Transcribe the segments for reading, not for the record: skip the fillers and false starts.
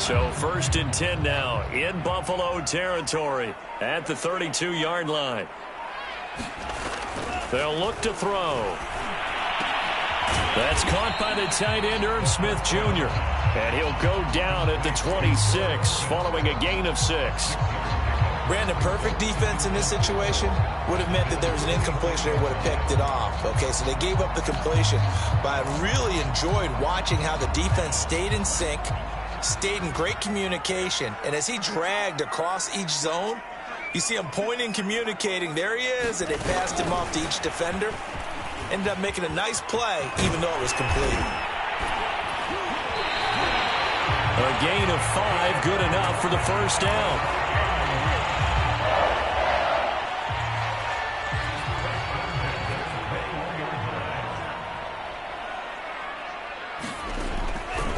So 1st and 10 now in Buffalo territory at the 32-yard line. They'll look to throw. That's caught by the tight end, Irv Smith Jr. And he'll go down at the 26 following a gain of 6. Brandon, perfect defense in this situation would have meant that there was an incompletion. They would have picked it off. Okay, so they gave up the completion. But I really enjoyed watching how the defense stayed in sync, stayed in great communication. And as he dragged across each zone, you see him pointing, communicating. There he is, and they passed him off to each defender. Ended up making a nice play, even though it was complete. A gain of 5, good enough for the first down.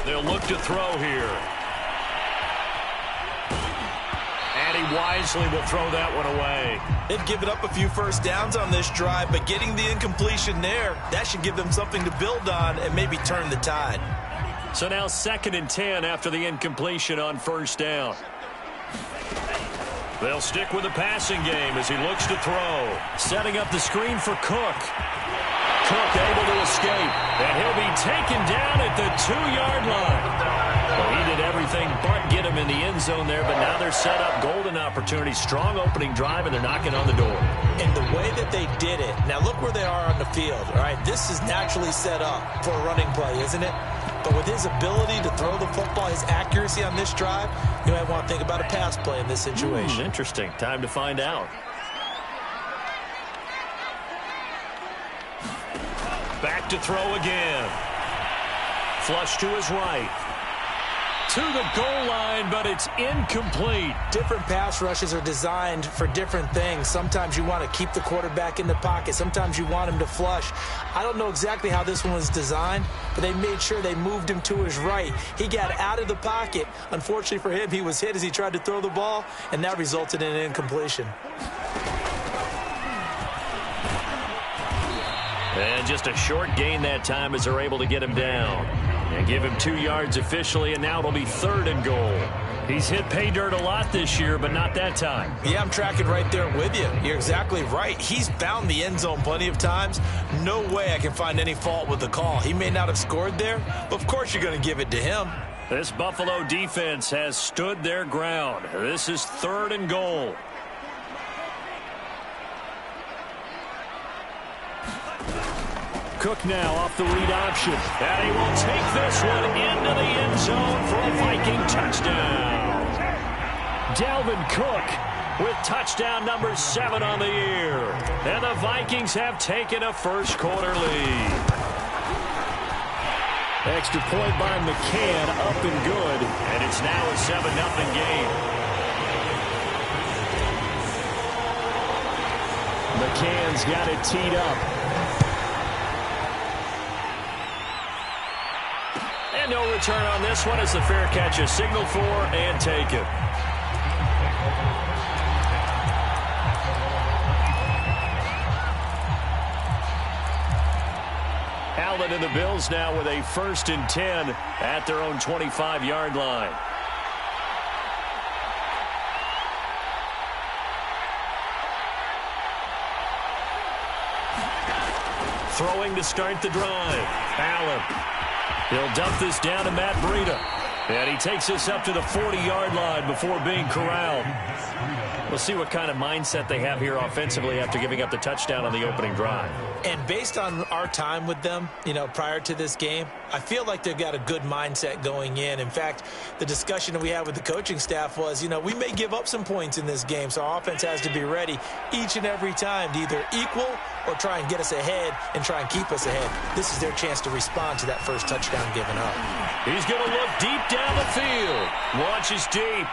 They'll look to throw here. And he wisely will throw that one away. They've given up a few first downs on this drive, but getting the incompletion there, that should give them something to build on and maybe turn the tide. So now 2nd and 10 after the incompletion on first down. They'll stick with the passing game as he looks to throw. Setting up the screen for Cook. Cook able to escape, and he'll be taken down at the 2-yard line. Well, he did everything but get him in the end zone there, but now they're set up golden opportunity, strong opening drive, and they're knocking on the door. And the way that they did it, now look where they are on the field, all right? This is naturally set up for a running play, isn't it? But with his ability to throw the football, his accuracy on this drive, you might want to think about a pass play in this situation. Interesting. Time to find out. Back to throw again. Flush to his right. To the goal line, but it's incomplete. Different pass rushes are designed for different things. Sometimes you want to keep the quarterback in the pocket. Sometimes you want him to flush. I don't know exactly how this one was designed, but they made sure they moved him to his right. He got out of the pocket. Unfortunately for him, he was hit as he tried to throw the ball, and that resulted in an incompletion. And just a short gain that time as they're able to get him down. And give him 2 yards officially, and now it'll be 3rd and goal. He's hit pay dirt a lot this year, but not that time. Yeah, I'm tracking right there with you. You're exactly right. He's found the end zone plenty of times. No way I can find any fault with the call. He may not have scored there, but of course you're going to give it to him. This Buffalo defense has stood their ground. This is 3rd and goal. Cook now off the read option. And he will take this one into the end zone for a Viking touchdown. Dalvin Cook with touchdown number 7 on the year. And the Vikings have taken a first-quarter lead. Extra point by McCann, up and good. And it's now a 7-0 game. McCann's got it teed up. And no return on this one as the fair catch is signaled for and taken. Allen and the Bills now with a 1st and 10 at their own 25-yard line. Throwing to start the drive. Allen. He'll dump this down to Matt Breida. And he takes this up to the 40-yard line before being corralled. We'll see what kind of mindset they have here offensively after giving up the touchdown on the opening drive. And based on our time with them, prior to this game, I feel like they've got a good mindset going in. In fact, the discussion that we had with the coaching staff was, we may give up some points in this game, so our offense has to be ready each and every time to either equal or try and get us ahead and try and keep us ahead. This is their chance to respond to that first touchdown given up. He's going to look deep down the field. Launches deep.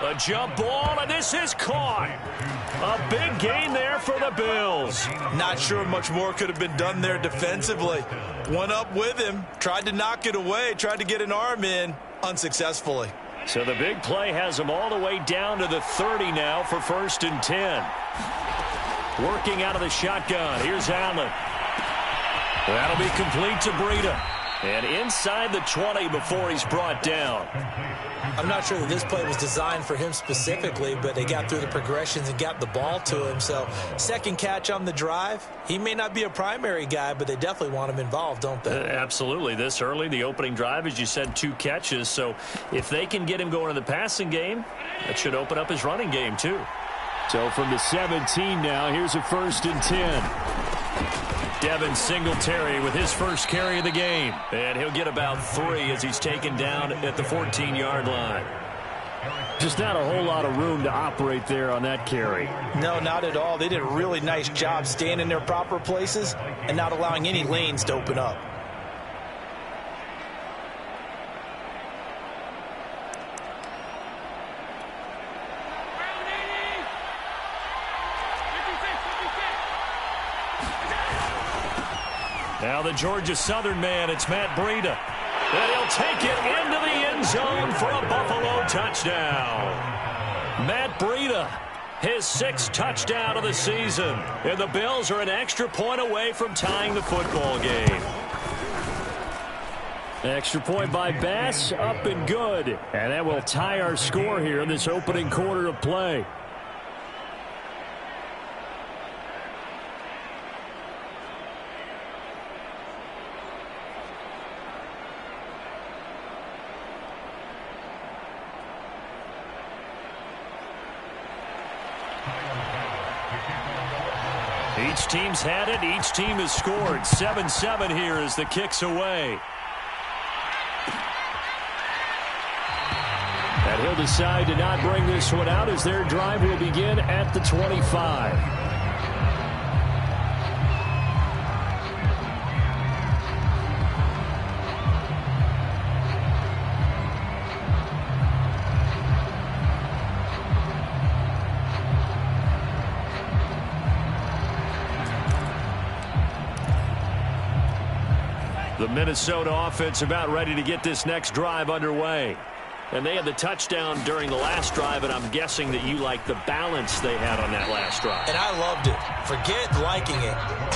A jump ball, and this is caught. A big gain there for the Bills. Not sure much more could have been done there defensively. Went up with him, tried to knock it away, tried to get an arm in, unsuccessfully. So the big play has him all the way down to the 30 now for 1st and 10. Working out of the shotgun. Here's Allen. That'll be complete to Breida. And inside the 20 before he's brought down. I'm not sure that this play was designed for him specifically, but they got through the progressions and got the ball to him. So second catch on the drive. He may not be a primary guy, but they definitely want him involved, don't they? Absolutely. This early, the opening drive, as you said, 2 catches. So if they can get him going in the passing game, that should open up his running game too. So from the 17 now, here's a 1st and 10. Devin Singletary with his first carry of the game. And he'll get about 3 as he's taken down at the 14-yard line. Just not a whole lot of room to operate there on that carry. No, not at all. They did a really nice job staying in their proper places and not allowing any lanes to open up. Now the Georgia Southern man, it's Matt Breida. And he'll take it into the end zone for a Buffalo touchdown. Matt Breida, his 6th touchdown of the season. And the Bills are an extra point away from tying the football game. Extra point by Bass, up and good. And that will tie our score here in this opening quarter of play. Each team's had it. Each team has scored. 7-7 here as the kick's away. And he'll decide to not bring this one out as their drive will begin at the 25. The Minnesota offense about ready to get this next drive underway. And they had the touchdown during the last drive, and I'm guessing that you like the balance they had on that last drive. And I loved it. Forget liking it.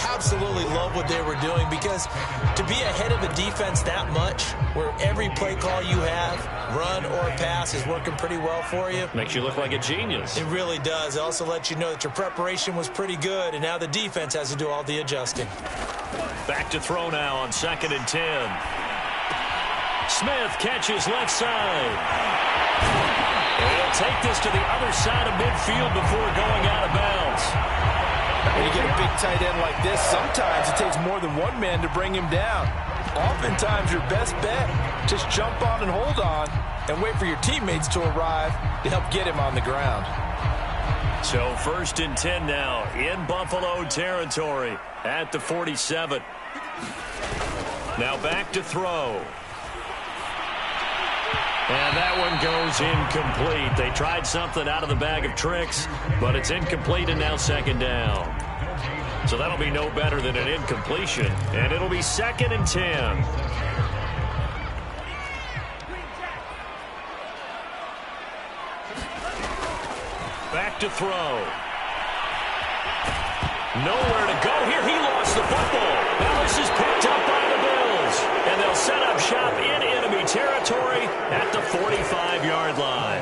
Absolutely love what they were doing, because to be ahead of a defense that much, where every play call you have, run or pass, is working pretty well for you. Makes you look like a genius. It really does. It also lets you know that your preparation was pretty good, and now the defense has to do all the adjusting. Back to throw now on 2nd and 10. Smith catches left side. And he'll take this to the other side of midfield before going out of bounds. When you get a big tight end like this, sometimes it takes more than one man to bring him down. Oftentimes, your best bet, just jump on and hold on and wait for your teammates to arrive to help get him on the ground. So 1st and 10 now in Buffalo territory at the 47. Now back to throw. And that one goes incomplete. They tried something out of the bag of tricks, but it's incomplete, and now 2nd down. So that'll be no better than an incompletion, and it'll be 2nd and 10. Back to throw. Nowhere to go here. He lost the football. Now this is picked up by the Bills. And they'll set up shop in enemy territory at the 45-yard line.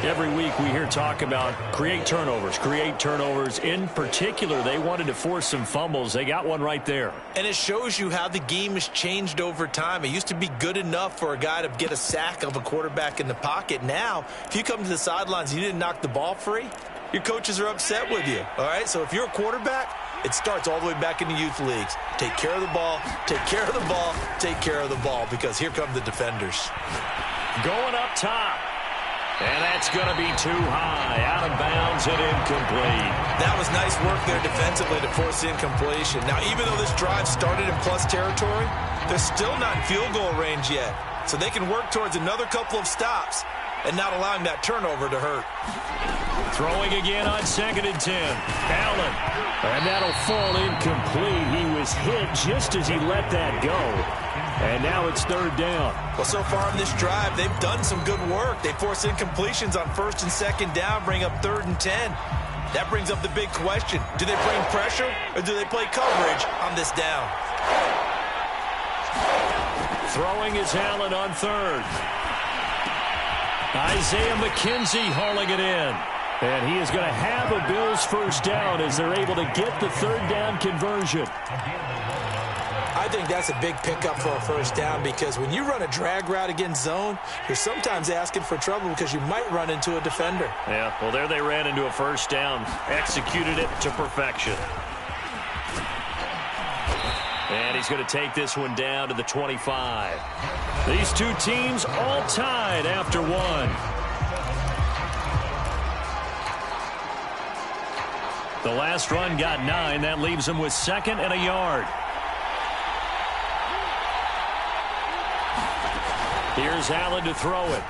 Every week we hear talk about create turnovers. In particular, they wanted to force some fumbles. They got one right there. And it shows you how the game has changed over time. It used to be good enough for a guy to get a sack of a quarterback in the pocket. Now, if you come to the sidelines and you didn't knock the ball free, your coaches are upset with you. All right, so if you're a quarterback, it starts all the way back in the youth leagues. Take care of the ball, take care of the ball, take care of the ball, because here come the defenders. Going up top. And that's going to be too high. Out of bounds and incomplete. That was nice work there defensively to force incompletion. Now, even though this drive started in plus territory, they're still not in field goal range yet. So they can work towards another couple of stops and not allowing that turnover to hurt. Throwing again on 2nd and 10. Allen. And that'll fall incomplete. He was hit just as he let that go. And now it's 3rd down. Well, so far in this drive, they've done some good work. They force incompletions on 1st and 2nd down, bring up 3rd and 10. That brings up the big question. Do they bring pressure or do they play coverage on this down? Throwing is Allen on third. Isaiah McKenzie hauling it in. And he is going to have a Bills first down as they're able to get the third down conversion. I think that's a big pickup for a first down because when you run a drag route against zone, you're sometimes asking for trouble because you might run into a defender. Yeah, well, there they ran into a first down. Executed it to perfection. And he's going to take this one down to the 25. These two teams all tied after one. The last run got 9. That leaves him with 2nd and a yard. Here's Allen to throw it.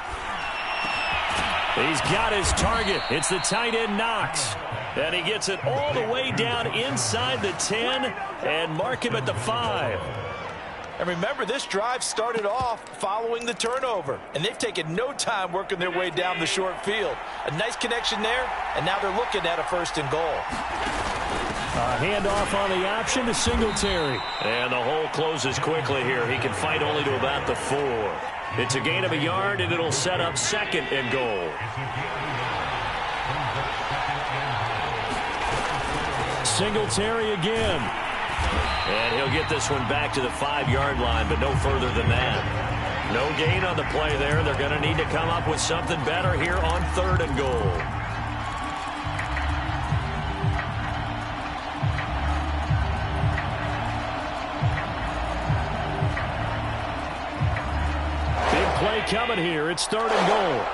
He's got his target. It's the tight end Knox. And he gets it all the way down inside the 10 and mark him at the 5. And remember, this drive started off following the turnover. And they've taken no time working their way down the short field. A nice connection there, and now they're looking at a 1st and goal. A handoff on the option to Singletary. And the hole closes quickly here. He can fight only to about the 4. It's a gain of a yard, and it'll set up 2nd and goal. Singletary again. And he'll get this one back to the 5-yard line, but no further than that. No gain on the play there. They're going to need to come up with something better here on 3rd and goal. Big play coming here. It's 3rd and goal.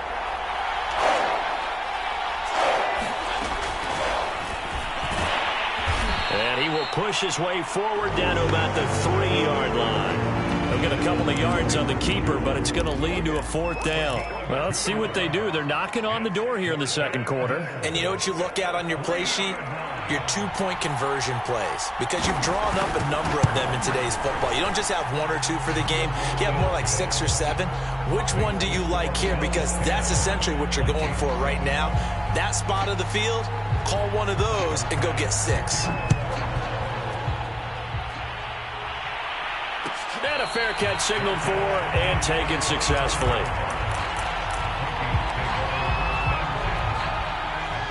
And he will push his way forward down to about the 3-yard line. He'll get a couple of yards on the keeper, but it's going to lead to a 4th down. Well, let's see what they do. They're knocking on the door here in the 2nd quarter. And you know what you look at on your play sheet? Your 2-point conversion plays. Because you've drawn up a number of them in today's football. You don't just have 1 or 2 for the game. You have more like 6 or 7. Which one do you like here? Because that's essentially what you're going for right now. That spot of the field, call one of those and go get 6. And a fair catch signaled for and taken successfully.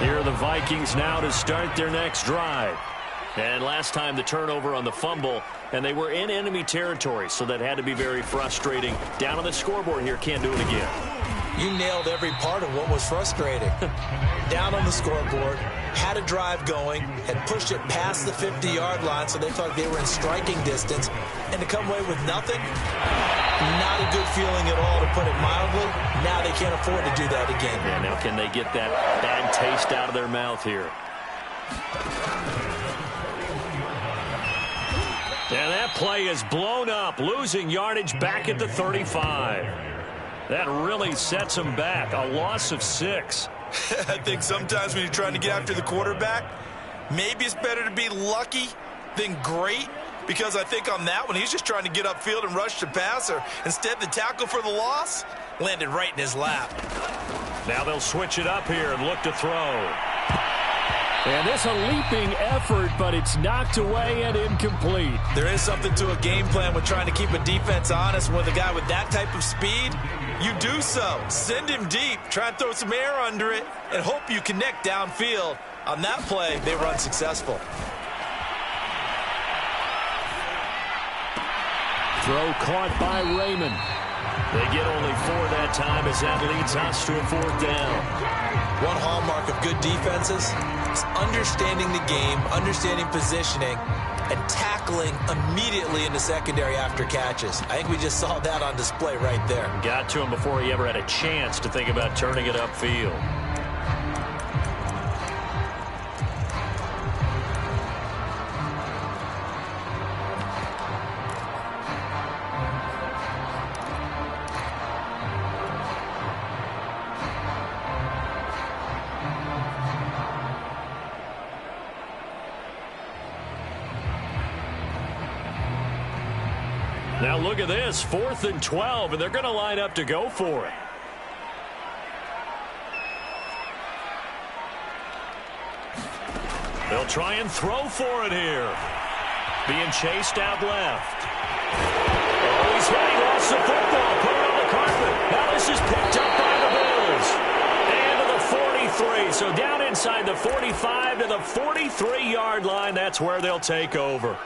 Here are the Vikings now to start their next drive. And last time the turnover on the fumble, and they were in enemy territory, so that had to be very frustrating. Down on the scoreboard here, can't do it again. You nailed every part of what was frustrating. Down on the scoreboard, had a drive going, had pushed it past the 50-yard line, so they felt they were in striking distance, and to come away with nothing, not a good feeling at all, to put it mildly. Now they can't afford to do that again. Yeah, now can they get that bad taste out of their mouth here? And that play is blown up, losing yardage back at the 35. That really sets them back. A loss of 6. I think sometimes when you're trying to get after the quarterback, maybe it's better to be lucky than great, because I think on that one, he's just trying to get upfield and rush the passer. Instead, the tackle for the loss landed right in his lap. Now they'll switch it up here and look to throw. And this a leaping effort, but it's knocked away and incomplete. There is something to a game plan with trying to keep a defense honest. With a guy with that type of speed, you do so. Send him deep, try and throw some air under it, and hope you connect downfield. On that play, they were unsuccessful. Throw caught by Raymond. They get only 4 that time as that leads us to a 4th down. One hallmark of good defenses is understanding the game, understanding positioning, and tackling immediately in the secondary after catches. I think we just saw that on display right there. Got to him before he ever had a chance to think about turning it upfield. Now look at this, 4th and 12, and they're going to line up to go for it. They'll try and throw for it here. Being chased out left. Oh, he's hit. He lost 45 to the 43-yard line. That's where they'll take over.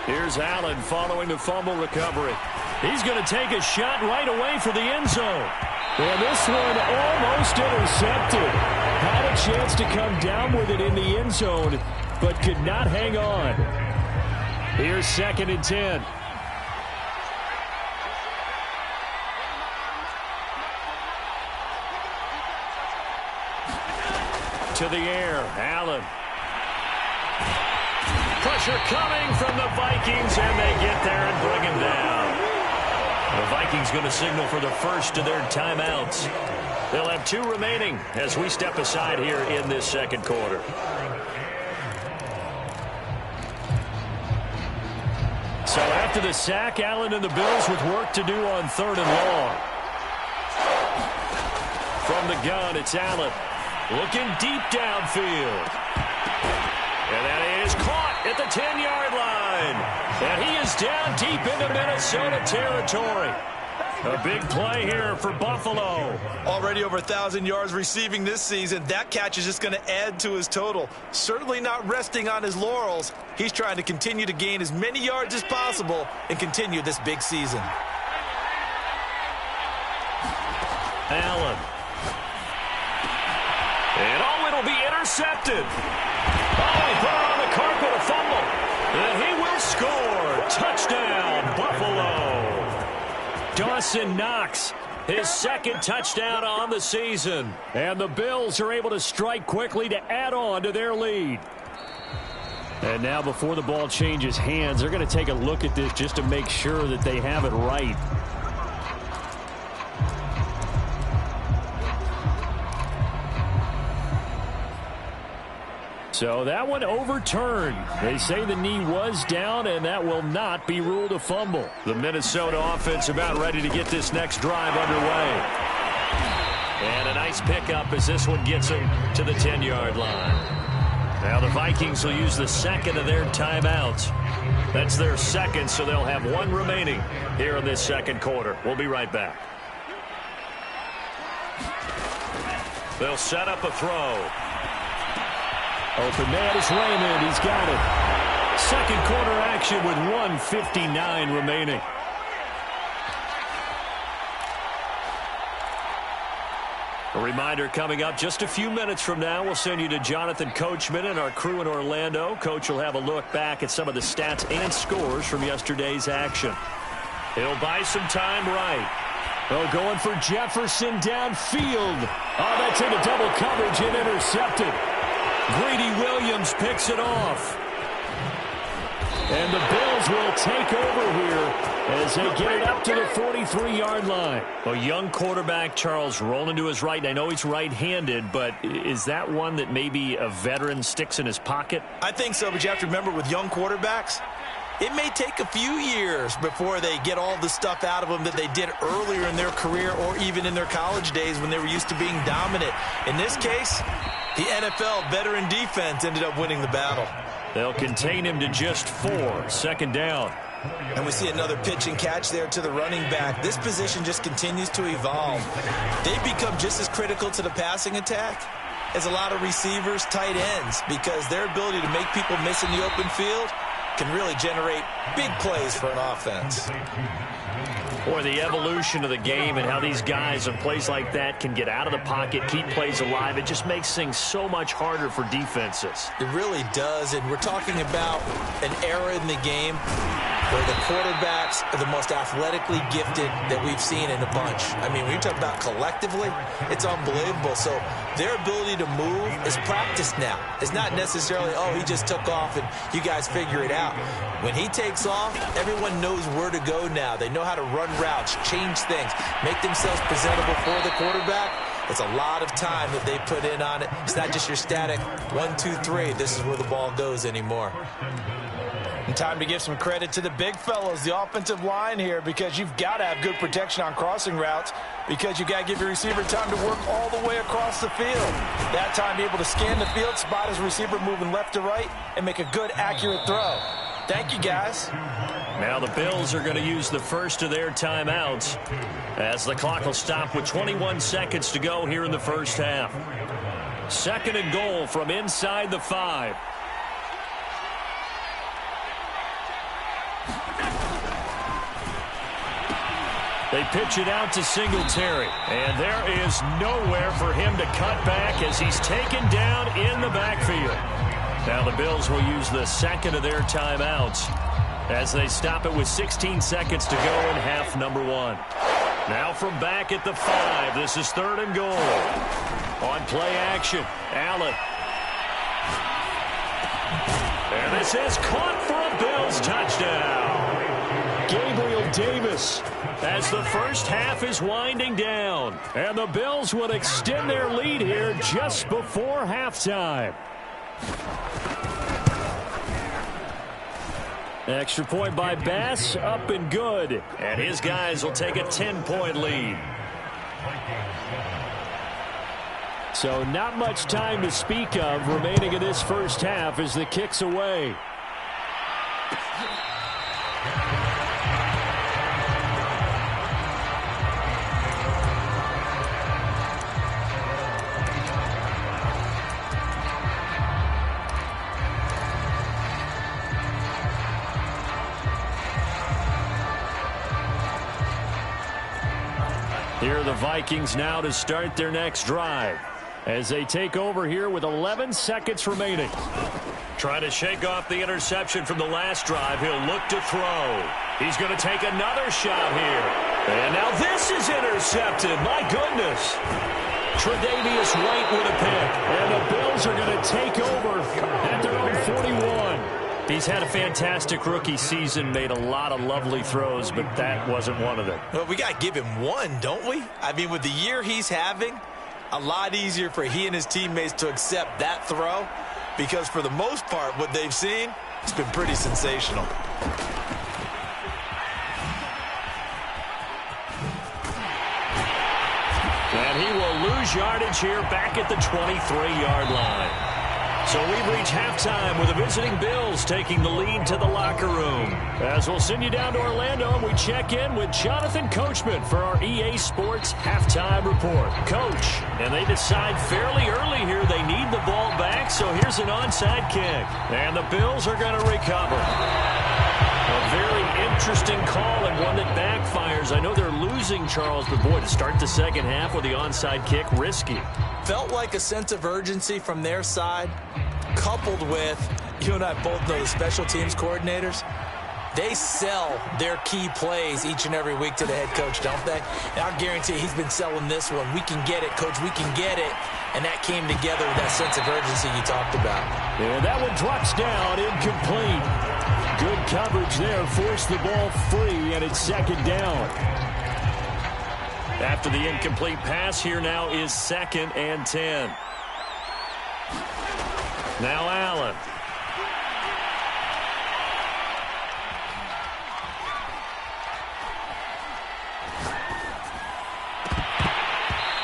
Here's Allen following the fumble recovery. He's going to take a shot right away for the end zone. And this one almost intercepted. Had a chance to come down with it in the end zone, but could not hang on. Here's 2nd and 10. To the air, Allen. Pressure coming from the Vikings, and they get there and bring him down. The Vikings going to signal for the first of their timeouts. They'll have 2 remaining as we step aside here in this second quarter. So after the sack, Allen and the Bills with work to do on 3rd and long. From the gun, it's Allen. Looking deep downfield. And that is caught at the 10-yard line. And he is down deep into Minnesota territory. A big play here for Buffalo. Already over 1,000 yards receiving this season. That catch is just going to add to his total. Certainly not resting on his laurels. He's trying to continue to gain as many yards as possible and continue this big season. Allen. And it'll be intercepted. Oh, he put it on the carpet, a fumble. And he will score. Touchdown, Buffalo. Dawson Knox, his 2nd touchdown on the season. And the Bills are able to strike quickly to add on to their lead. And now before the ball changes hands, they're going to take a look at this just to make sure that they have it right. So that one overturned. They say the knee was down, and that will not be ruled a fumble. The Minnesota offense about ready to get this next drive underway. And a nice pickup as this one gets them to the 10-yard line. Now the Vikings will use the 2nd of their timeouts. That's their 2nd, so they'll have 1 remaining here in this second quarter. We'll be right back. They'll set up a throw. Open man is Raymond. He's got it. Second quarter action with 1:59 remaining. A reminder coming up just a few minutes from now. We'll send you to Jonathan Coachman and our crew in Orlando. Coach will have a look back at some of the stats and scores from yesterday's action. He'll buy some time right. Oh, going for Jefferson downfield. Oh, that's into double coverage and intercepted. Greedy Williams picks it off. And the Bills will take over here as they get it up to the 43-yard line. A young quarterback, Charles, rolling to his right. I know he's right-handed, but is that one that maybe a veteran sticks in his pocket? I think so, but you have to remember with young quarterbacks, it may take a few years before they get all the stuff out of them that they did earlier in their career or even in their college days when they were used to being dominant. In this case, the NFL veteran defense ended up winning the battle. They'll contain him to just 4. 2nd down. And we see another pitch and catch there to the running back. This position just continues to evolve. They've become just as critical to the passing attack as a lot of receivers, tight ends, because their ability to make people miss in the open field can really generate big plays for an offense. Boy, the evolution of the game and how these guys in plays like that can get out of the pocket, keep plays alive, it just makes things so much harder for defenses. It really does, and we're talking about an era in the game where the quarterbacks are the most athletically gifted that we've seen in a bunch. I mean, when you talk about collectively, it's unbelievable. So their ability to move is practiced now. It's not necessarily, oh, he just took off and you guys figure it out. When he takes off, everyone knows where to go now. They know how to run routes, change things, make themselves presentable for the quarterback. It's a lot of time that they put in on it. It's not just your static 1, 2, 3. This is where the ball goes anymore. And time to give some credit to the big fellows, the offensive line here, because you've got to have good protection on crossing routes, because you've got to give your receiver time to work all the way across the field. That time be able to scan the field, spot his receiver moving left to right, and make a good, accurate throw. Thank you, guys. Now the Bills are going to use the first of their timeouts as the clock will stop with 21 seconds to go here in the first half. 2nd and goal from inside the 5. They pitch it out to Singletary, and there is nowhere for him to cut back as he's taken down in the backfield. Now the Bills will use the 2nd of their timeouts as they stop it with 16 seconds to go in half number 1. Now from back at the 5, this is 3rd and goal. On play action, Allen. And this is caught for a Bills touchdown. Gabriel Davis as the first half is winding down. And the Bills would extend their lead here just before halftime. Extra point by Bass, up and good. And his guys will take a 10-point lead. So not much time to speak of remaining in this first half as the kick's away. Here are the Vikings now to start their next drive as they take over here with 11 seconds remaining. Trying to shake off the interception from the last drive. He'll look to throw. He's going to take another shot here. And now this is intercepted. My goodness. Tre'Davious White with a pick. And the Bills are going to take over at their own 41. He's had a fantastic rookie season, made a lot of lovely throws, but that wasn't one of them. Well, we got to give him one, don't we? I mean, with the year he's having, a lot easier for he and his teammates to accept that throw because for the most part, what they've seen, it's been pretty sensational. And he will lose yardage here back at the 23-yard line. So we've reached halftime with the visiting Bills taking the lead to the locker room. As we'll send you down to Orlando, and we check in with Jonathan Coachman for our EA Sports Halftime Report. Coach, and they decide fairly early here they need the ball back, so here's an onside kick. And the Bills are going to recover. A very interesting call and one that backfires. I know they're losing, Charles, but boy, to start the second half with the onside kick, risky. Felt like a sense of urgency from their side, coupled with, you and I both know the special teams coordinators, they sell their key plays each and every week to the head coach, don't they? And I guarantee he's been selling this one. We can get it, coach, we can get it. And that came together with that sense of urgency you talked about. And that one drops down, incomplete. Good coverage there, forced the ball free, and it's 2nd down. After the incomplete pass, here now is 2nd and 10. Now Allen.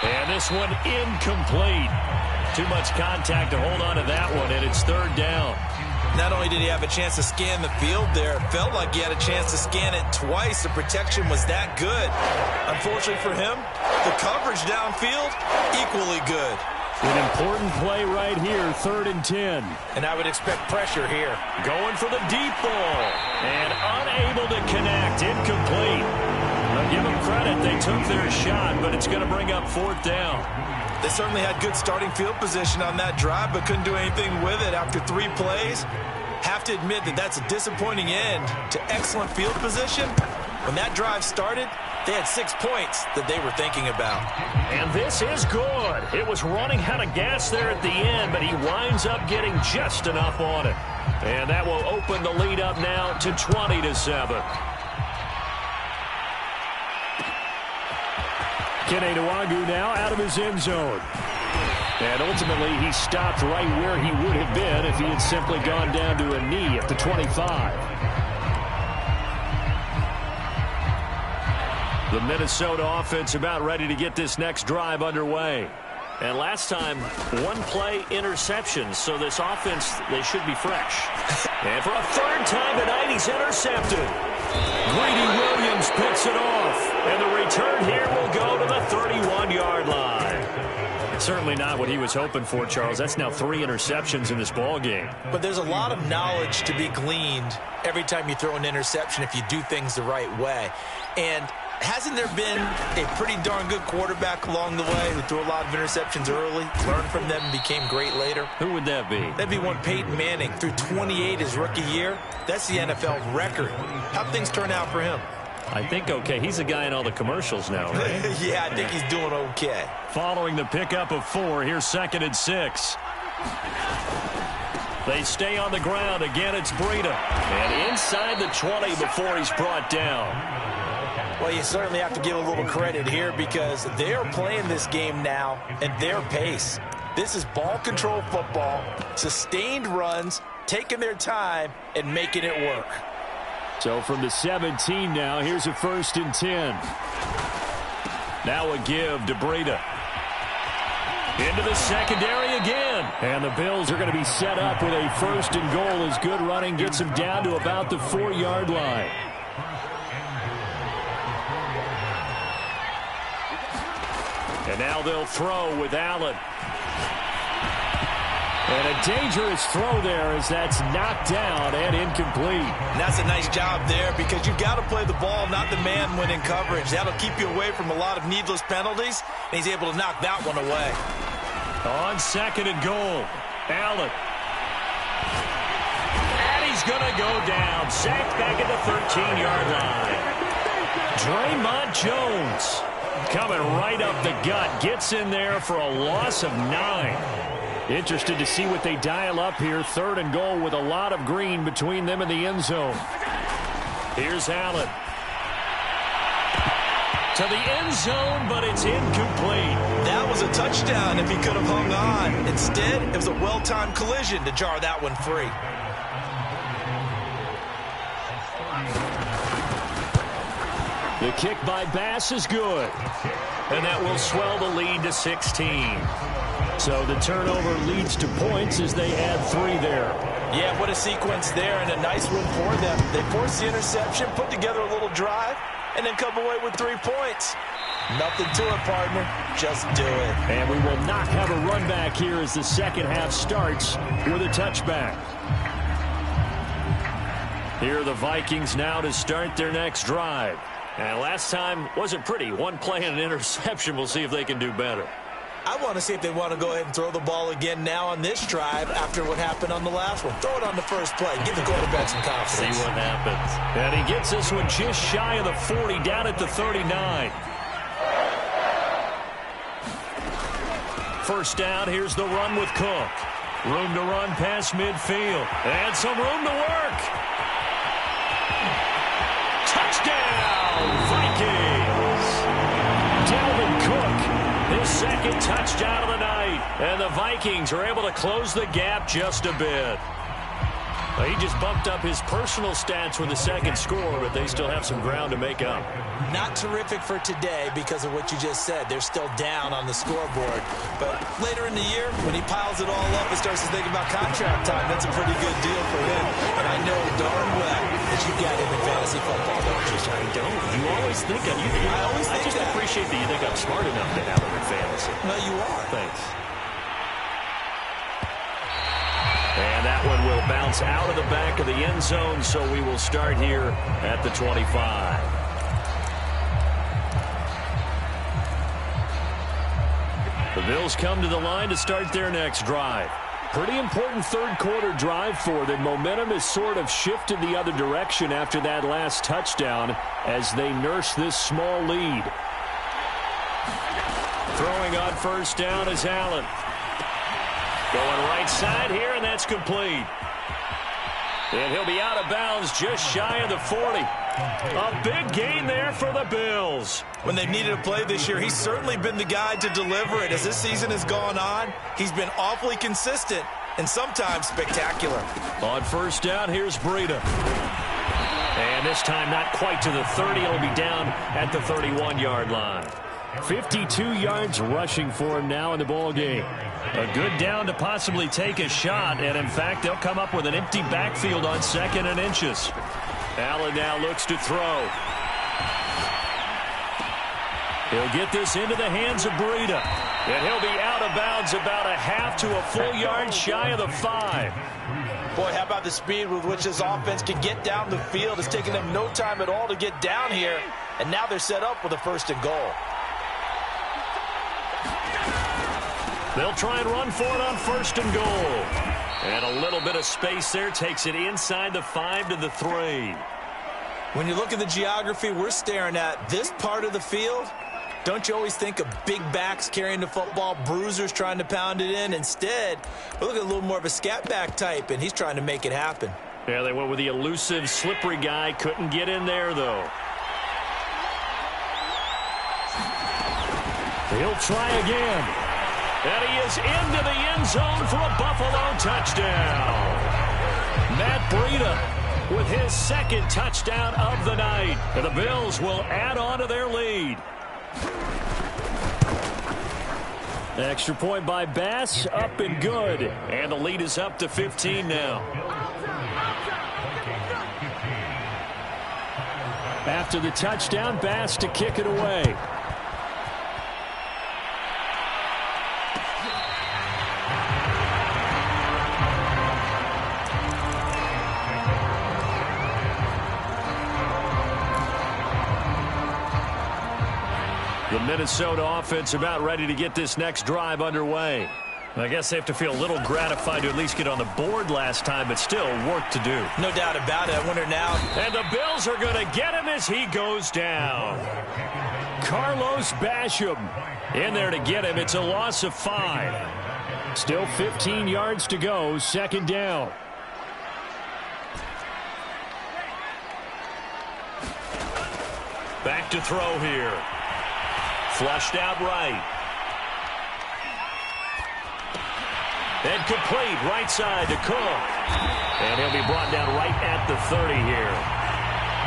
And this one incomplete. Too much contact to hold on to that one, and it's 3rd down. Not only did he have a chance to scan the field there, it felt like he had a chance to scan it twice. The protection was that good. Unfortunately for him, the coverage downfield, equally good. An important play right here, 3rd and 10. And I would expect pressure here. Going for the deep ball. And unable to connect, incomplete. I'll give them credit, they took their shot, but it's going to bring up 4th down. They certainly had good starting field position on that drive, but couldn't do anything with it after 3 plays. Have to admit that that's a disappointing end to excellent field position. When that drive started, they had 6 points that they were thinking about. And this is good. It was running out of gas there at the end, but he winds up getting just enough on it. And that will open the lead up now to 20-7. Kene Nwangwu now out of his end zone. And ultimately, he stopped right where he would have been if he had simply gone down to a knee at the 25. The Minnesota offense about ready to get this next drive underway. And last time, one-play interception. So this offense, they should be fresh. And for a third time tonight, he's intercepted. Greedy Williams picks it off. And the return here will go to the 31-yard line. Certainly not what he was hoping for, Charles. That's now 3 interceptions in this ball game. But there's a lot of knowledge to be gleaned every time you throw an interception if you do things the right way. And hasn't there been a pretty darn good quarterback along the way who threw a lot of interceptions early, learned from them, and became great later? Who would that be? That'd be one Peyton Manning. Threw 28 his rookie year. That's the NFL record. How'd things turn out for him? I think okay. He's a guy in all the commercials now, right? Yeah, I think he's doing okay. Following the pickup of 4, here's 2nd and 6. They stay on the ground. Again, it's Breida. And inside the 20 before he's brought down. Well, you certainly have to give a little credit here because they're playing this game now at their pace. This is ball control football, sustained runs, taking their time, and making it work. So from the 17 now, here's a 1st and 10. Now a give to Breida. Into the secondary again. And the Bills are going to be set up with a 1st and goal as good running gets them down to about the 4-yard line. And now they'll throw with Allen. And a dangerous throw there as that's knocked down and incomplete. And that's a nice job there because you've got to play the ball, not the man when in coverage. That'll keep you away from a lot of needless penalties, and he's able to knock that one away. On 2nd and goal, Allen. And he's going to go down. Sacked back at the 13-yard line. Draymond Jones coming right up the gut. Gets in there for a loss of 9. Interested to see what they dial up here. 3rd and goal with a lot of green between them and the end zone. Here's Allen. To the end zone, but it's incomplete. That was a touchdown if he could have hung on. Instead, it was a well-timed collision to jar that one free. The kick by Bass is good. And that will swell the lead to 16. So the turnover leads to points as they add 3 there. Yeah, what a sequence there and a nice one for them. They force the interception, put together a little drive, and then come away with 3 points. Nothing to it, partner. Just do it. And we will not have a run back here as the second half starts with a touchback. Here are the Vikings now to start their next drive. And last time wasn't pretty. One play and an interception. We'll see if they can do better. I want to see if they want to go ahead and throw the ball again now on this drive after what happened on the last one. Throw it on the first play. Give the quarterback some confidence. See what happens. And he gets this one just shy of the 40, down at the 39. First down, here's the run with Cook. Room to run past midfield. And some room to work. Touchdown, Vikings! Dalvin Cook, his second touchdown of the night. And the Vikings are able to close the gap just a bit. He just bumped up his personal stats with the second score, but they still have some ground to make up. Not terrific for today because of what you just said. They're still down on the scoreboard. But later in the year, when he piles it all up and starts to think about contract time, that's a pretty good deal for him. And I know darn well that you've got him in fantasy football, don't you? I don't. You always think of you. I just appreciate that you think I'm smart enough to have him in fantasy. No, you are. Thanks. And that one will bounce out of the back of the end zone, so we will start here at the 25. The Bills come to the line to start their next drive. Pretty important third quarter drive for them. Momentum has sort of shifted the other direction after that last touchdown as they nurse this small lead. Throwing on first down is Allen. Going right side here, and that's complete. And he'll be out of bounds just shy of the 40. A big gain there for the Bills. When they've needed a play this year, he's certainly been the guy to deliver it. As this season has gone on, he's been awfully consistent and sometimes spectacular. On first down, here's Breida. And this time not quite to the 30. It'll be down at the 31-yard line. 52 yards rushing for him now in the ball game. A good down to possibly take a shot, and in fact, they'll come up with an empty backfield on 2nd and inches. Allen now looks to throw. He'll get this into the hands of Breida, and he'll be out of bounds about a half to a full yard shy of the 5. Boy, how about the speed with which this offense can get down the field? It's taken them no time at all to get down here, and now they're set up with a 1st and goal. They'll try and run for it on 1st and goal. And a little bit of space there takes it inside the 5 to the 3. When you look at the geography we're staring at, this part of the field, don't you always think of big backs carrying the football, bruisers trying to pound it in? Instead, we look at a little more of a scat back type, and he's trying to make it happen. Yeah, they went with the elusive, slippery guy. Couldn't get in there, though. He'll try again. And he is into the end zone for a Buffalo touchdown. Matt Breida with his 2nd touchdown of the night. And the Bills will add on to their lead. Extra point by Bass, up and good. And the lead is up to 15 now. After the touchdown, Bass to kick it away. The Minnesota offense about ready to get this next drive underway. I guess they have to feel a little gratified to at least get on the board last time, but still work to do. No doubt about it. I wonder now. And the Bills are going to get him as he goes down. Carlos Basham in there to get him. It's a loss of 5. Still 15 yards to go. 2nd down. Back to throw here. Flushed out right. And complete right side to Cook. And he'll be brought down right at the 30 here.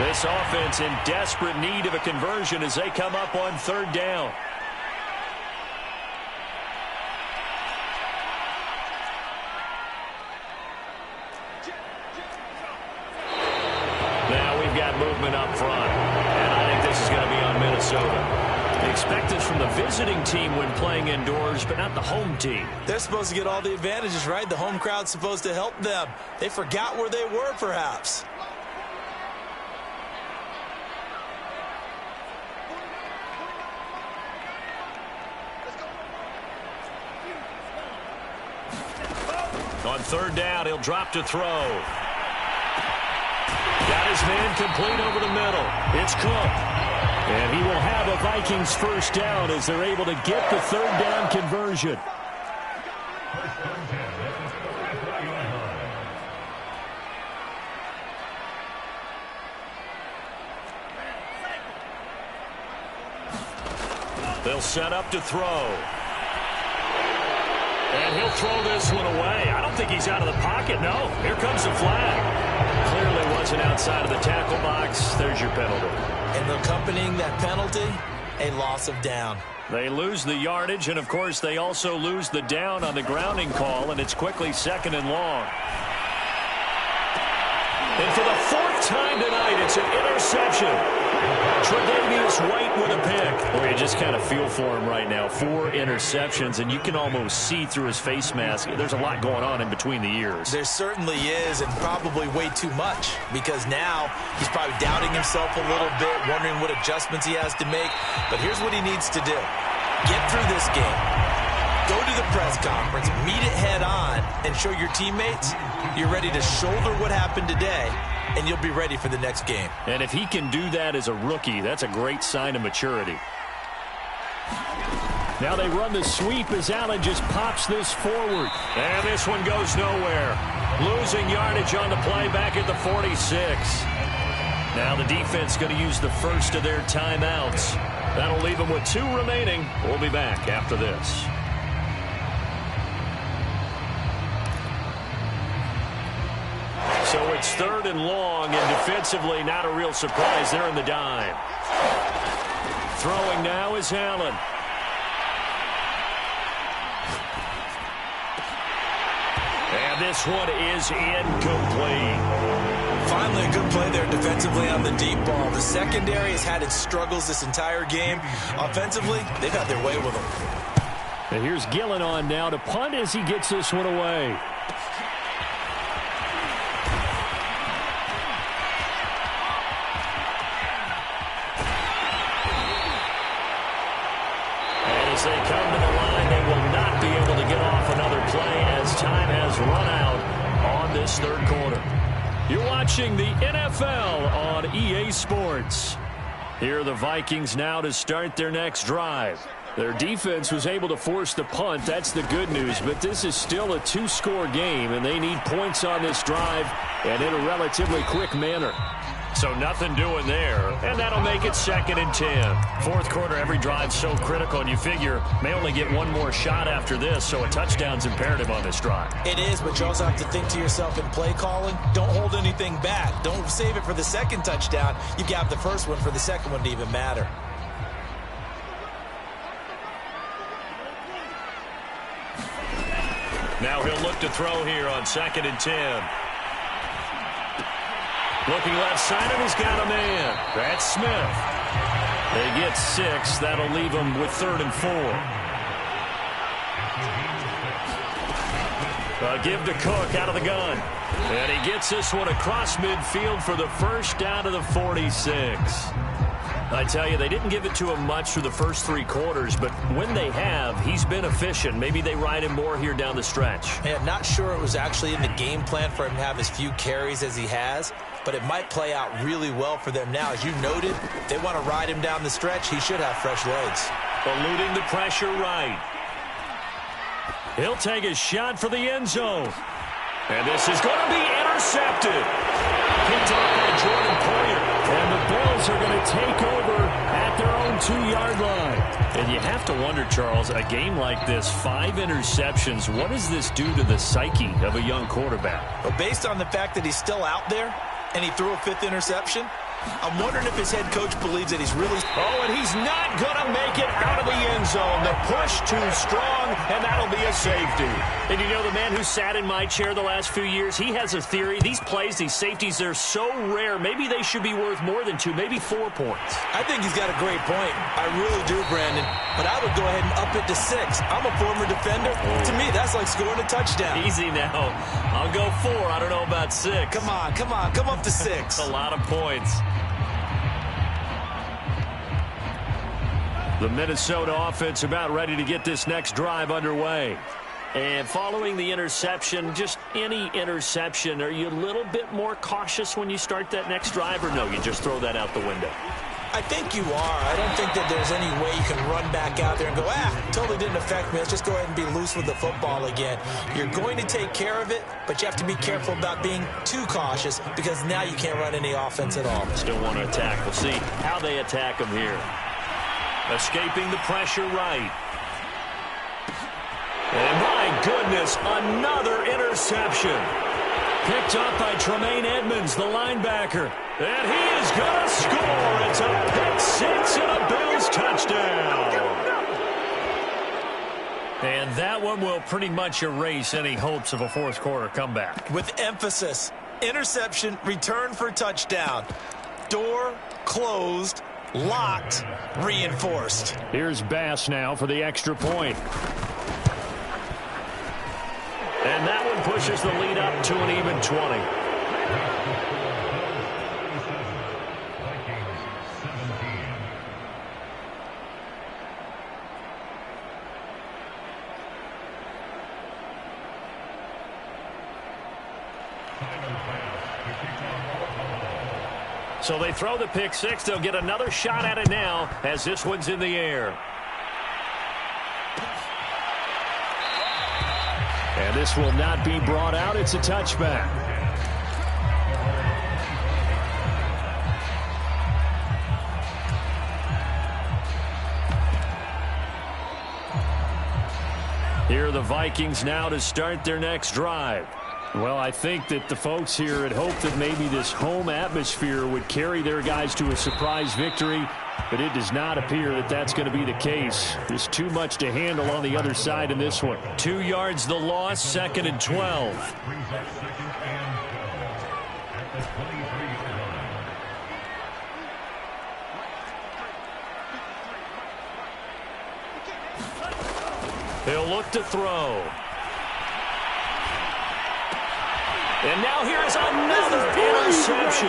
This offense in desperate need of a conversion as they come up on 3rd down. Now we've got movement up front. And I think this is going to be on Minnesota. They expect this from the visiting team when playing indoors, but not the home team. They're supposed to get all the advantages, right? The home crowd's supposed to help them. They forgot where they were, perhaps. On 3rd down, he'll drop to throw. Got his man complete over the middle. It's Cook. And he will have a Vikings 1st down as they're able to get the 3rd down conversion. They'll set up to throw. And he'll throw this one away. I don't think he's out of the pocket, no. Here comes the flag. Clearly wasn't outside of the tackle box. There's your penalty. And accompanying that penalty, a loss of down. They lose the yardage, and, of course, they also lose the down on the grounding call, and it's quickly 2nd and long. And for the 4th time tonight, it's an interception. Tre'Davious White with a pick. Boy, you just kind of feel for him right now. 4 interceptions, and you can almost see through his face mask. There's a lot going on in between the ears. There certainly is, and probably way too much, because now he's probably doubting himself a little bit, wondering what adjustments he has to make. But here's what he needs to do. Get through this game. Go to the press conference, meet it head on, and show your teammates you're ready to shoulder what happened today, and you'll be ready for the next game. And if he can do that as a rookie, that's a great sign of maturity. Now they run the sweep as Allen just pops this forward. And this one goes nowhere. Losing yardage on the play back at the 46. Now the defense going to use the first of their timeouts. That'll leave them with 2 remaining. We'll be back after this. So it's 3rd and long, and defensively not a real surprise. They're in the dime. Throwing now is Allen. And this one is incomplete. Finally a good play there defensively on the deep ball. The secondary has had its struggles this entire game. Offensively, they've had their way with them. And here's Gillen on now to punt as he gets this one away. And as they come to the line, they will not be able to get off another play as time has run out on this third quarter. You're watching the NFL on EA Sports. Here are the Vikings now to start their next drive. Their defense was able to force the punt. That's the good news. But this is still a two-score game, and they need points on this drive and in a relatively quick manner. So nothing doing there, and that'll make it 2nd and 10. Fourth quarter, every drive's so critical, and you figure may only get one more shot after this, so a touchdown's imperative on this drive. It is, but you also have to think to yourself in play calling, don't hold anything back. Don't save it for the second touchdown. You got the first one for the second one to even matter. Now he'll look to throw here on 2nd and 10. Looking left side, and he's got a man. That's Smith. They get 6. That'll leave them with 3rd and 4. Give to Cook out of the gun. And he gets this one across midfield for the first down to the 46. I tell you, they didn't give it to him much through the first 3 quarters, but when they have, he's been efficient. Maybe they ride him more here down the stretch. Yeah, not sure it was actually in the game plan for him to have as few carries as he has, but it might play out really well for them now. As you noted, if they want to ride him down the stretch, he should have fresh legs. Eluding the pressure right. He'll take a shot for the end zone. And this is going to be intercepted. Picked off by Jordan Poyer. And the Bills are going to take over at their own 2-yard line. And you have to wonder, Charles, a game like this, 5 interceptions, what does this do to the psyche of a young quarterback? Well, based on the fact that he's still out there and he threw a 5th interception, I'm wondering if his head coach believes that he's really... Oh, and he's not going to make it out of the end zone. The push too strong, and that'll be a safety. And you know, the man who sat in my chair the last few years, he has a theory. These plays, these safeties, they're so rare. Maybe they should be worth more than 2, maybe 4 points. I think he's got a great point. I really do, Brandon. But I would go ahead and up it to 6. I'm a former defender. To me, that's like scoring a touchdown. Easy now. I'll go 4. I don't know about 6. Come on. Come up to 6. A lot of points. The Minnesota offense about ready to get this next drive underway. And following the interception, just any interception, are you a little bit more cautious when you start that next drive, or no, you just throw that out the window? I think you are. I don't think that there's any way you can run back out there and go, totally didn't affect me. Let's just go ahead and be loose with the football again. You're going to take care of it, but you have to be careful about being too cautious because now you can't run any offense at all. Still want to attack. We'll see how they attack them here. Escaping the pressure right. And my goodness, another interception. Picked up by Tremaine Edmonds, the linebacker. And he is going to score. It's a pick 6 and a Bills touchdown. And that one will pretty much erase any hopes of a fourth quarter comeback. With emphasis, interception, return for touchdown. Door closed, locked, reinforced. Here's Bass now for the extra point. And that one pushes the lead up to an even 20. So they throw the pick 6. They'll get another shot at it now as this one's in the air. And this will not be brought out. It's a touchback. Here are the Vikings now to start their next drive. Well, I think that the folks here had hoped that maybe this home atmosphere would carry their guys to a surprise victory, but it does not appear that that's going to be the case. There's too much to handle on the other side in this one. 2 yards the loss, 2nd and 12. He'll look to throw. And now here is another interception.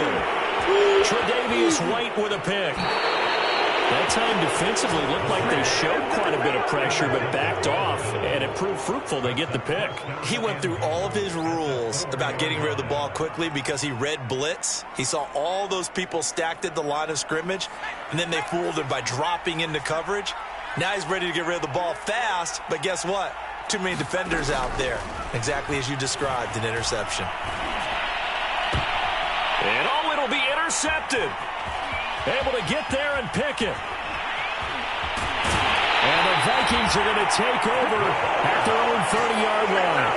Tre'Davious White with a pick. That time defensively looked like they showed quite a bit of pressure but backed off, and it proved fruitful. They get the pick. He went through all of his rules about getting rid of the ball quickly because he read blitz. He saw all those people stacked at the line of scrimmage, and then they fooled him by dropping into coverage. Now he's ready to get rid of the ball fast, but guess what? Too many defenders out there. Exactly as you described, an interception. And oh, it'll be intercepted. Able to get there and pick it. And the Vikings are going to take over at their own 30-yard line.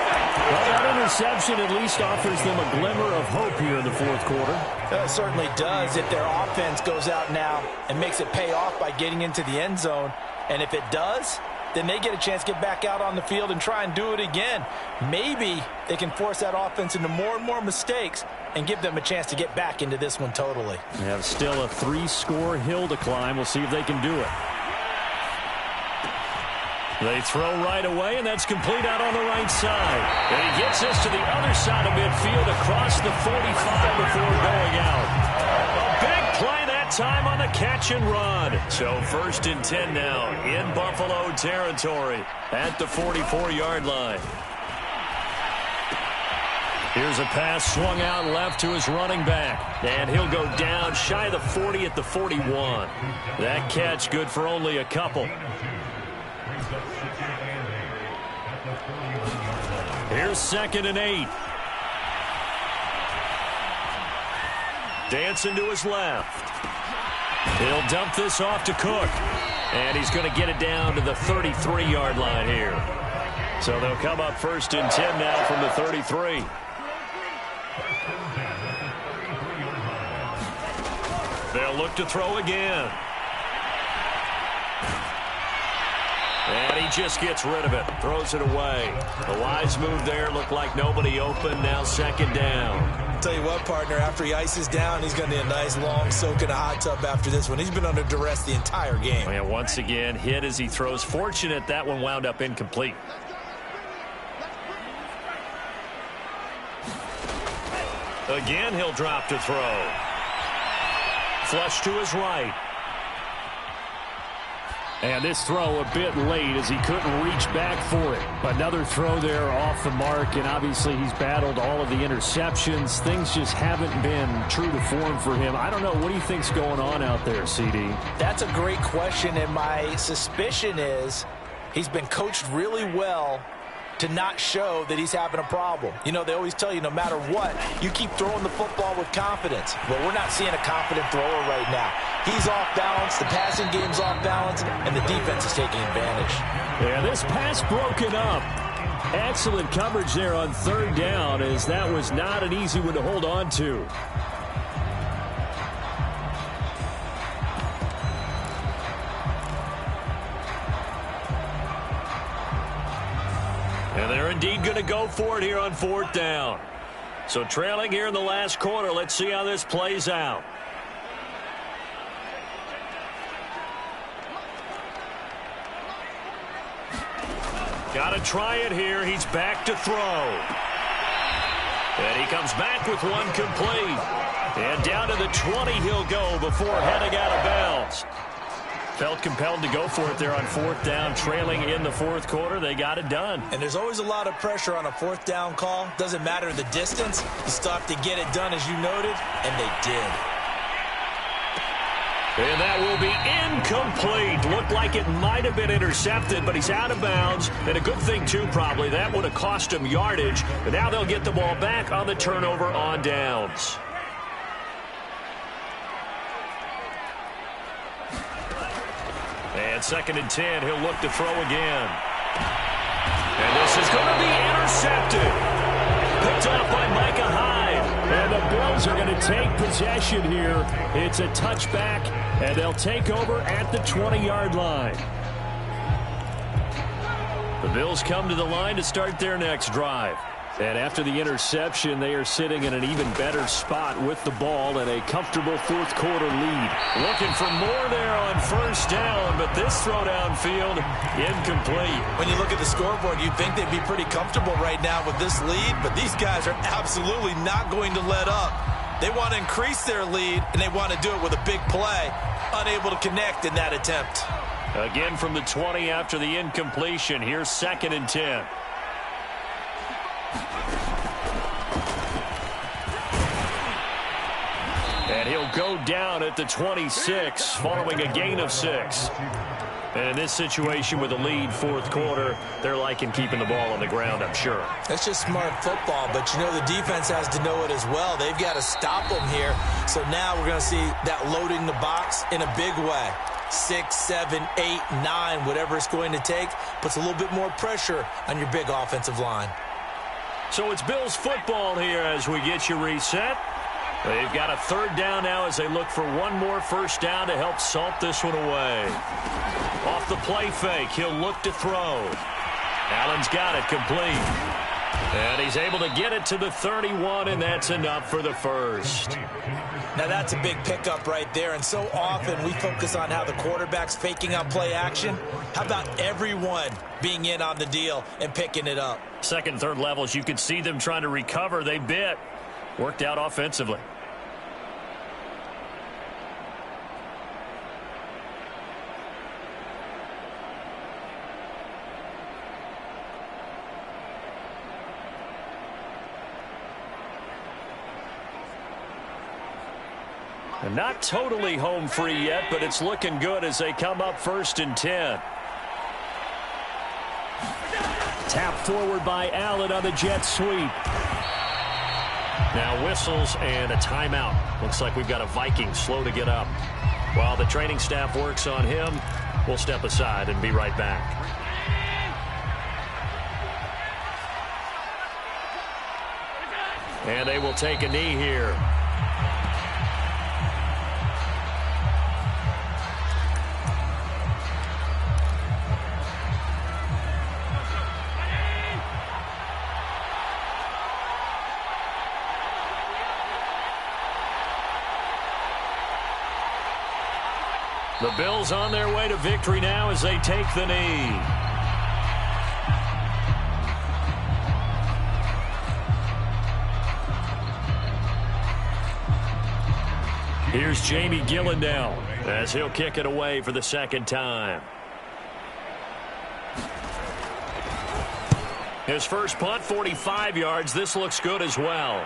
Well, that interception at least offers them a glimmer of hope here in the fourth quarter. It certainly does if their offense goes out now and makes it pay off by getting into the end zone. And if it does, then they get a chance to get back out on the field and try and do it again. Maybe they can force that offense into more and more mistakes and give them a chance to get back into this one totally. They have still a 3-score hill to climb. We'll see if they can do it. They throw right away, and that's complete out on the right side. And he gets this to the other side of midfield across the 45 before going out. A big play that time on the catch and run. So 1st and 10 now in Buffalo territory at the 44-yard line. Here's a pass swung out left to his running back. And he'll go down shy of the 40 at the 41. That catch good for only a couple. Here's 2nd and 8. Dancing to his left. He'll dump this off to Cook. And he's going to get it down to the 33-yard line here. So they'll come up 1st and 10 now from the 33. They'll look to throw again. And he just gets rid of it. Throws it away. The wise move there. Looked like nobody open. Now 2nd down. Tell you what, partner, after he ices down, he's going to need a nice long soak in a hot tub after this one. He's been under duress the entire game. And once again, hit as he throws. Fortunate that one wound up incomplete. Again, he'll drop to throw. Flush to his right. And this throw a bit late as he couldn't reach back for it. Another throw there off the mark, and obviously he's battled all of the interceptions. Things just haven't been true to form for him. I don't know. What do you think's going on out there, CD? That's a great question, and my suspicion is he's been coached really well to not show that he's having a problem. You know, they always tell you no matter what, you keep throwing the football with confidence. Well, we're not seeing a confident thrower right now. He's off balance, the passing game's off balance, and the defense is taking advantage. Yeah, this pass broken up. Excellent coverage there on 3rd down, as that was not an easy one to hold on to. And they're indeed going to go for it here on 4th down. So trailing here in the last quarter. Let's see how this plays out. Got to try it here. He's back to throw. And he comes back with one complete. And down to the 20 he'll go before heading out of bounds. Felt compelled to go for it there on 4th down, trailing in the 4th quarter. They got it done. And there's always a lot of pressure on a 4th down call. Doesn't matter the distance. You still have to get it done, as you noted, and they did. And that will be incomplete. Looked like it might have been intercepted, but he's out of bounds. And a good thing, too, probably. That would have cost him yardage. But now they'll get the ball back on the turnover on downs. And 2nd and 10, he'll look to throw again. And this is going to be intercepted. Picked off by Micah Hyde. And the Bills are going to take possession here. It's a touchback, and they'll take over at the 20-yard line. The Bills come to the line to start their next drive. And after the interception, they are sitting in an even better spot with the ball and a comfortable fourth quarter lead. Looking for more there on first down, but this throw downfield incomplete. When you look at the scoreboard, you'd think they'd be pretty comfortable right now with this lead, but these guys are absolutely not going to let up. They want to increase their lead, and they want to do it with a big play. Unable to connect in that attempt. Again from the 20 after the incompletion. Here's 2nd and 10. And he'll go down at the 26 following a gain of 6. And in this situation with a lead fourth quarter, they're liking keeping the ball on the ground, I'm sure. That's just smart football, but you know the defense has to know it as well. They've got to stop them here. So now we're going to see that loading the box in a big way. 6, 7, 8, 9, whatever it's going to take, puts a little bit more pressure on your big offensive line. So it's Bills football here as we get you reset. They've got a 3rd down now as they look for one more first down to help salt this one away. Off the play fake, he'll look to throw. Allen's got it complete. And he's able to get it to the 31, and that's enough for the first. Now that's a big pickup right there, and so often we focus on how the quarterback's faking on play action. How about everyone being in on the deal and picking it up? Second, third levels, you could see them trying to recover. They bit. Worked out offensively. And not totally home free yet, but it's looking good as they come up 1st and 10. Tap forward by Allen on the jet sweep. Now whistles and a timeout. Looks like we've got a Viking slow to get up. While the training staff works on him, we'll step aside and be right back. And they will take a knee here. The Bills on their way to victory now as they take the knee. Here's Jamie Gillendown as he'll kick it away for the 2nd time. His first punt, 45 yards. This looks good as well.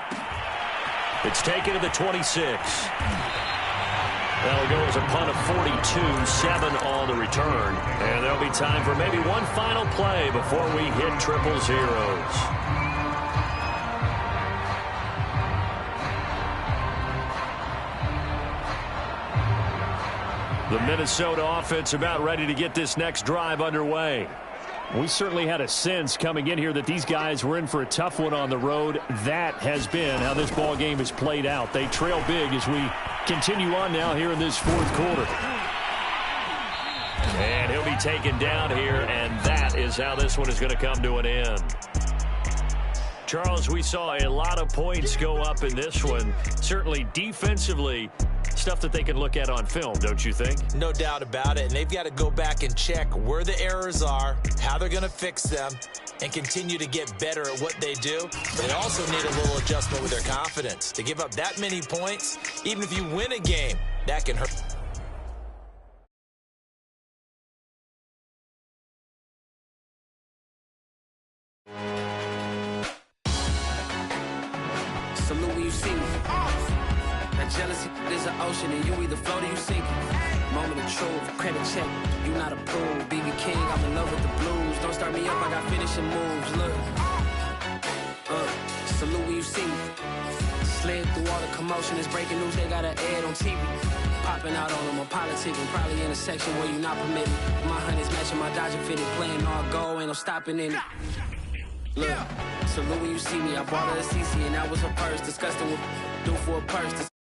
It's taken to the 26. That'll go as a punt of 42, 7 on the return. And there'll be time for maybe one final play before we hit triple zeros. The Minnesota offense about ready to get this next drive underway. We certainly had a sense coming in here that these guys were in for a tough one on the road. That has been how this ball game has played out. They trail big as we continue on now here in this fourth quarter. And he'll be taken down here, and that is how this one is going to come to an end. Charles, we saw a lot of points go up in this one. Certainly defensively, stuff that they can look at on film, don't you think? No doubt about it. And they've got to go back and check where the errors are, how they're going to fix them, and continue to get better at what they do. They also need a little adjustment with their confidence. To give up that many points, even if you win a game, that can hurt. Salute when you see me. That jealousy is an ocean, and you either float or you sink. Moment of truth, credit check, you not approved. BB King, I'm in love with the blues. Don't start me up, I got finishing moves. Look, salute when you see me. Slid through all the commotion, it's breaking news, they got an ad on TV. Popping out on them, I'm politicking, probably in a section where you not permitted. My honey's matching my Dodger fitted, playing all goal, ain't no stopping in it. Look, salute when you see me. I bought her a CC and that was her purse. Disgusting what do for a purse.